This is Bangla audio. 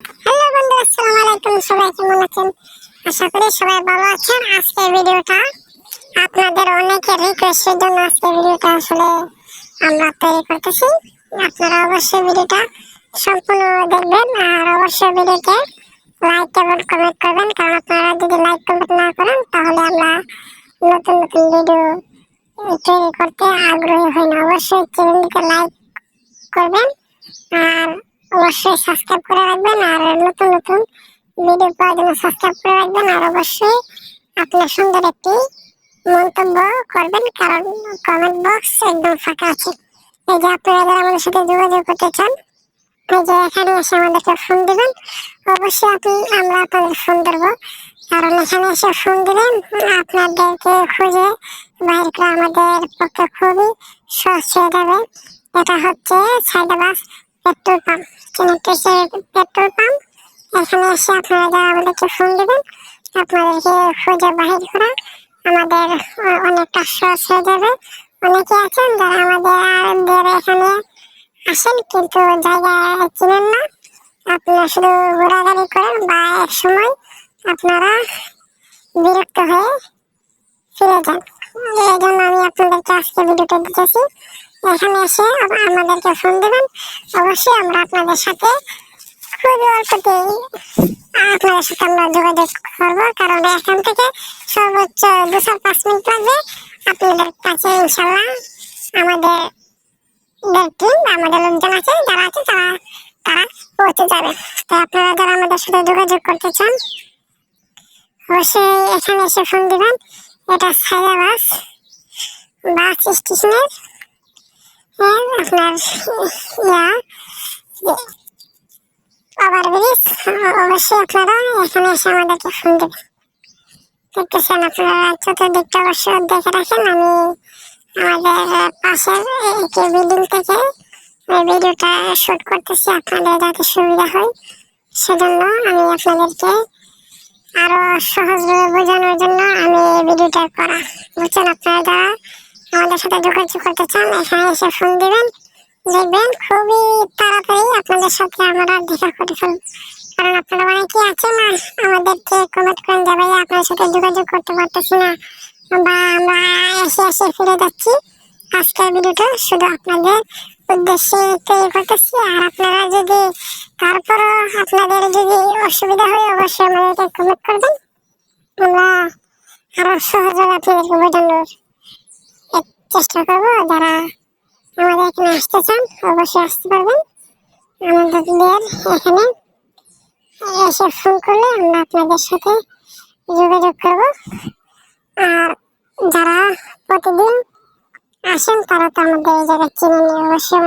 হ্যালো বন্ধু, আসসালামু আলাইকুম। সবাই কেমন আছেন? আশা করি সবাই ভালো আছেন। আজকের ভিডিওটা আপনাদের অনেকের রিকোয়েস্টের জন্য আসলে আমরা তৈরি করতেছি। আপনারা অবশ্যই ভিডিওটা সম্পূর্ণ দেখবেন আর অবশ্যই ভিডিওতে লাইক এবং কমেন্ট করবেন, কারণ আপনারা যদি লাইক কমেন্ট না করেন তাহলে আমরা নতুন নতুন ভিডিও তৈরি করতে আগ্রহী হই না। অবশ্যই চ্যানেলটিকে লাইক করবেন আর অবশ্যই সাবস্ক্রাইব করে রাখবেন, আর নতুন নতুন ভিডিও পাওয়ার জন্য সাবস্ক্রাইব করে রাখবেন। আর অবশ্যই আপনার সুন্দর একটি মন্তব্য করবেন, কারণ কমেন্ট বক্স একদম ফাঁকা আছে। এই যে আপনারা যারা আমাদের সাথে যোগাযোগ করতে চান, এই যে এখানে এসে আমাদেরকে ফোন দেবেন। অবশ্যই আমরা আপনাদের ফোন ধরবো, কারণ এখানে এসে ফোন দিলেন আপনাদেরকে খুঁজে বাইর করা আমাদের পক্ষে খুবই সহজ হয়ে যাবে। এটা হচ্ছে সাইদাবাস পেট্রোল পাম্প, পেট্রোল পাম্প। এখানে এসে আপনারা যারা আমাদেরকে ফোন দেবেন, আপনাদেরকে খুঁজে বাহির করা আমাদের অনেকটা সহজ হয়ে যাবে। অনেকে আছেন যারা আমাদের এখানে আসেন কিন্তু জায়গা চিনেন না, আপনারা শুধু ঘোরাঘুরি করেন বা এক সময় আপনারা বিরক্ত হয়ে ফিরে যান। এই জন্য আমি আপনাদেরকে আজকে ভিডিওটা দিতেছি। এখানে এসে আমাদেরকে ফোন দেবেন, অবশ্যই আমরা আপনাদের সাথে খুবই অল্পতেই আপনাদের সাথে আমরা যোগাযোগ করবো, কারণ এখান থেকে সর্বোচ্চ 2-5 মিনিট লাগবে আপনাদের কাছে। ইনশাল্লাহ আমাদের লোকজন আছে যারা তারা পৌঁছে যাবে। তো আপনারা যারা আমাদের সাথে যোগাযোগ করতে চান অবশ্যই এখানে এসে ফোন দিবেন। এটা সাইদাবাস বাস স্টেশনের আপনার ওভারব্রিজ। অবশ্যই আপনারা এখানে এসে আমাদেরকে ফোন দেবেন। দেখতেছেন আপনারা চতুর্দিকটা অবশ্যই দেখে রাখেন। আমি আমাদের পাশের একটি বিল্ডিং থেকে ভিডিওটা শুট করতেছি, আপনাদের যাতে সুবিধা হয় সেজন্য আমি আপনাদেরকে আরো সহজভাবে বোঝানোর জন্য আমি ভিডিওটা করা। বুঝছেন? আপনারা যারা আমাদের সাথে যোগাযোগ করতে চান এখানে এসে ফোন দিবেন, দেখবেন খুবই তাড়াতাড়ি আপনাদের সাথে আমরা দেখা করে ফেলব। কারণ আপনারা অনেকে আছে না, আমাদেরকে কমেন্ট করেন যে ভাই আপনার সাথে যোগাযোগ করতে পারতেছি না বা আমরা এসে ফিরে যাচ্ছি। আজকের ভিডিওটা শুধু আপনাদের উদ্দেশ্যে তৈরি করতেছি। আর আপনারা যদি তারপরও আপনাদের যদি অসুবিধা হয় অবশ্যই আমাদেরকে কমেন্ট করবেন, আমরা আরো সহজভাবে আপনাদেরকে বোঝানোর চেষ্টা করবো। যারা আমাদের এখানে আসতে চান অবশ্যই আসতে পারবেন। আমাদের এখানে এসে ফোন করলে আমরা আপনাদের সাথে যোগাযোগ করব। আর যারা প্রতিদিন আসেন তারা তো আমাদের এই জায়গায় চিনেন, অবশ্যই